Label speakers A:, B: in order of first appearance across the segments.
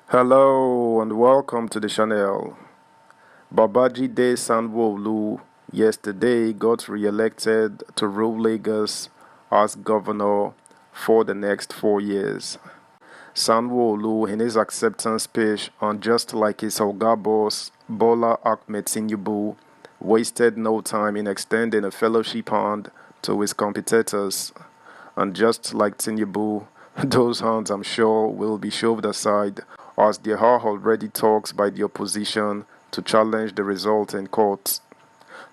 A: Hello and welcome to the channel. Babajide Sanwo Olu yesterday got re-elected to rule Lagos as governor for the next 4 years. Sanwo Olu, in his acceptance speech, and just like his Oga boss Bola Ahmed Tinubu, wasted no time in extending a fellowship hand to his competitors. And just like Tinubu, those hands I'm sure will be shoved aside as there are already talks by the opposition to challenge the result in court.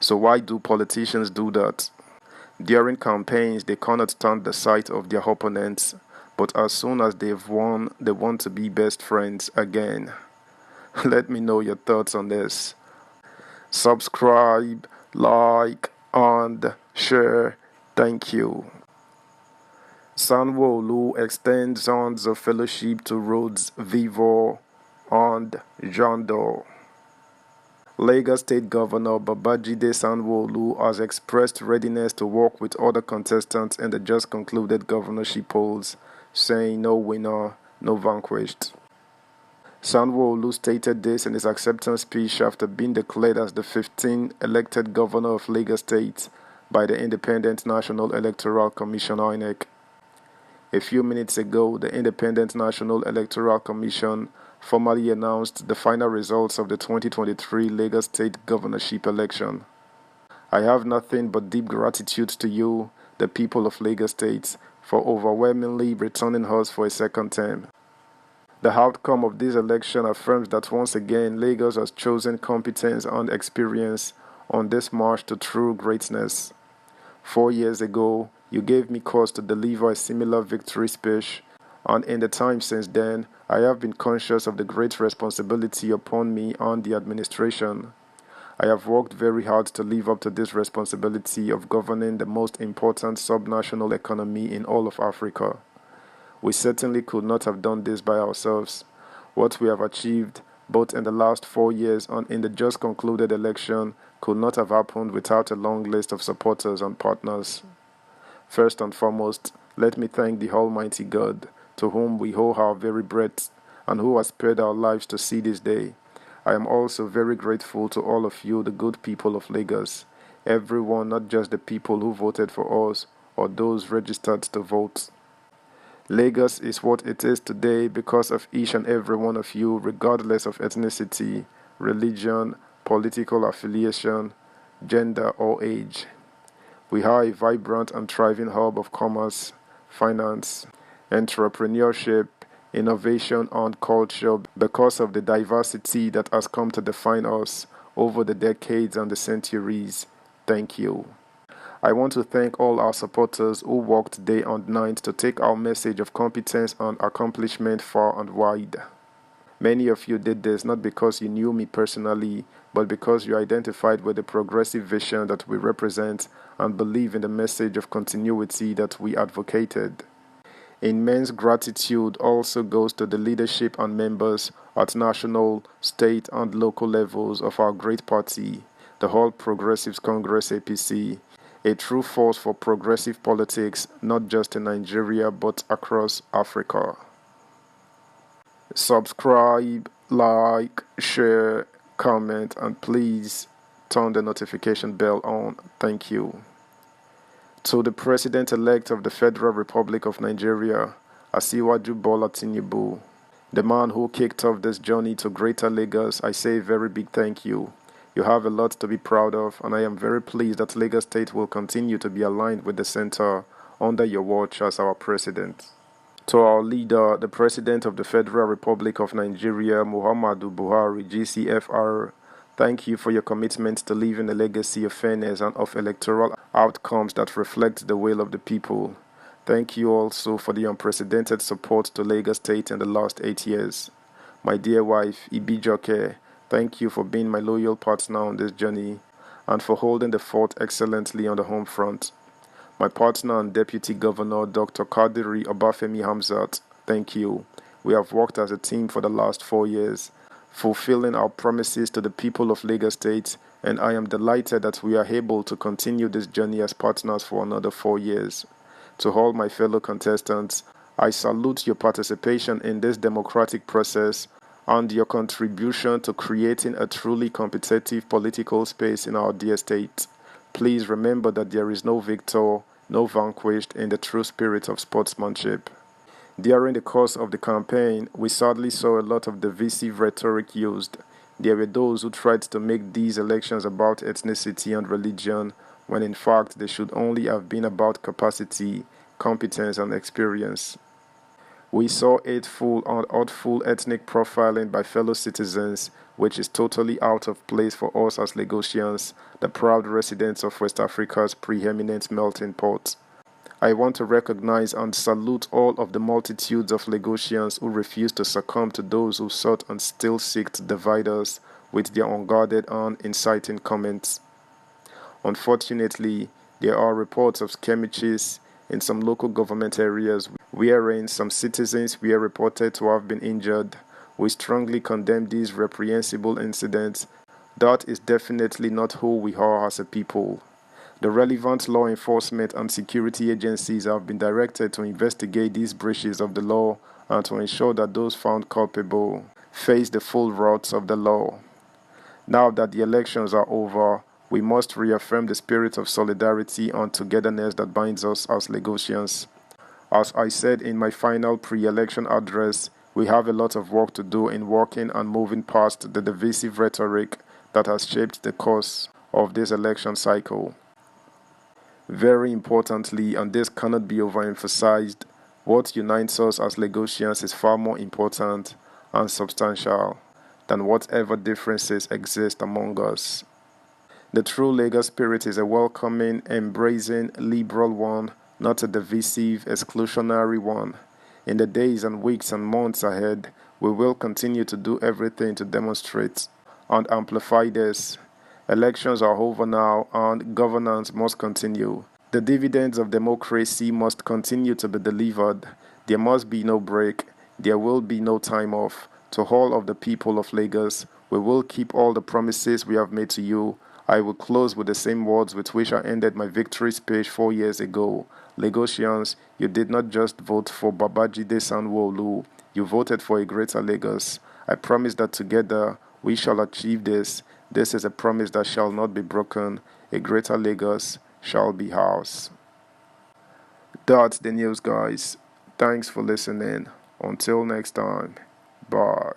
A: So why do politicians do that? During campaigns, they cannot stand the sight of their opponents, but as soon as they've won, they want to be best friends again. Let me know your thoughts on this. Subscribe, like, and share. Thank you. Sanwo Olu extends hands of fellowship to Rhodes Vivour and Jandor. Lagos State Governor Babajide Sanwo Olu has expressed readiness to work with other contestants in the just concluded governorship polls, saying no winner, no vanquished. Sanwo Olu stated this in his acceptance speech after being declared as the 15th elected governor of Lagos State by the Independent National Electoral Commission (INEC). A few minutes ago, the Independent National Electoral Commission formally announced the final results of the 2023 Lagos State governorship election. I have nothing but deep gratitude to you, the people of Lagos State, for overwhelmingly returning us for a second term. The outcome of this election affirms that once again Lagos has chosen competence and experience on this march to true greatness. 4 years ago, you gave me cause to deliver a similar victory speech, and in the time since then, I have been conscious of the great responsibility upon me and the administration. I have worked very hard to live up to this responsibility of governing the most important subnational economy in all of Africa. We certainly could not have done this by ourselves. What we have achieved, both in the last 4 years and in the just concluded election, could not have happened without a long list of supporters and partners. First and foremost, let me thank the Almighty God, to whom we owe our very breath, and who has spared our lives to see this day. I am also very grateful to all of you, the good people of Lagos. Everyone, not just the people who voted for us, or those registered to vote. Lagos is what it is today because of each and every one of you, regardless of ethnicity, religion, political affiliation, gender, or age. We are a vibrant and thriving hub of commerce, finance, entrepreneurship, innovation, and culture because of the diversity that has come to define us over the decades and the centuries. Thank you. I want to thank all our supporters who worked day and night to take our message of competence and accomplishment far and wide. Many of you did this not because you knew me personally, but because you identified with the progressive vision that we represent and believe in the message of continuity that we advocated. Immense gratitude also goes to the leadership and members at national, state, and local levels of our great party, the All Progressives Congress APC, a true force for progressive politics not just in Nigeria but across Africa. Subscribe, like, share, comment, and please turn the notification bell on. Thank you. To the President-elect of the Federal Republic of Nigeria, Asiwaju Bola Tinubu, the man who kicked off this journey to Greater Lagos, I say a very big thank you. You have a lot to be proud of, and I am very pleased that Lagos State will continue to be aligned with the center under your watch as our president. To our leader, the President of the Federal Republic of Nigeria, Muhammadu Buhari, GCFR, thank you for your commitment to leaving a legacy of fairness and of electoral outcomes that reflect the will of the people. Thank you also for the unprecedented support to Lagos State in the last 8 years. My dear wife, Ibijoke, thank you for being my loyal partner on this journey and for holding the fort excellently on the home front. My partner and Deputy Governor, Dr. Kadiri Obafemi Hamzat, thank you. We have worked as a team for the last 4 years, fulfilling our promises to the people of Lagos State, and I am delighted that we are able to continue this journey as partners for another 4 years. To all my fellow contestants, I salute your participation in this democratic process and your contribution to creating a truly competitive political space in our dear state. Please remember that there is no victor, no vanquished in the true spirit of sportsmanship. During the course of the campaign, we sadly saw a lot of divisive rhetoric used. There were those who tried to make these elections about ethnicity and religion, when in fact they should only have been about capacity, competence, and experience. We saw hateful and artful ethnic profiling by fellow citizens, which is totally out of place for us as Lagosians, the proud residents of West Africa's preeminent melting pot. I want to recognize and salute all of the multitudes of Lagosians who refuse to succumb to those who sought and still seek to divide us with their unguarded and inciting comments. Unfortunately, there are reports of skirmishes in some local government areas wherein some citizens were reported to have been injured. We strongly condemn these reprehensible incidents. That is definitely not who we are as a people. The relevant law enforcement and security agencies have been directed to investigate these breaches of the law and to ensure that those found culpable face the full wrath of the law. Now that the elections are over, we must reaffirm the spirit of solidarity and togetherness that binds us as Lagosians. As I said in my final pre-election address, we have a lot of work to do in working and moving past the divisive rhetoric that has shaped the course of this election cycle. Very importantly, and this cannot be overemphasized, what unites us as Lagosians is far more important and substantial than whatever differences exist among us. The true Lagos spirit is a welcoming, embracing, liberal one, not a divisive, exclusionary one. In the days and weeks and months ahead, we will continue to do everything to demonstrate and amplify this. Elections are over now and governance must continue. The dividends of democracy must continue to be delivered. There must be no break. There will be no time off. To all of the people of Lagos, we will keep all the promises we have made to you. I will close with the same words with which I ended my victory speech 4 years ago. Lagosians, you did not just vote for Babajide Sanwo Olu, you voted for a greater Lagos. I promise that together we shall achieve this. This is a promise that shall not be broken. A greater Lagos shall be ours. That's the news, guys. Thanks for listening. Until next time, bye.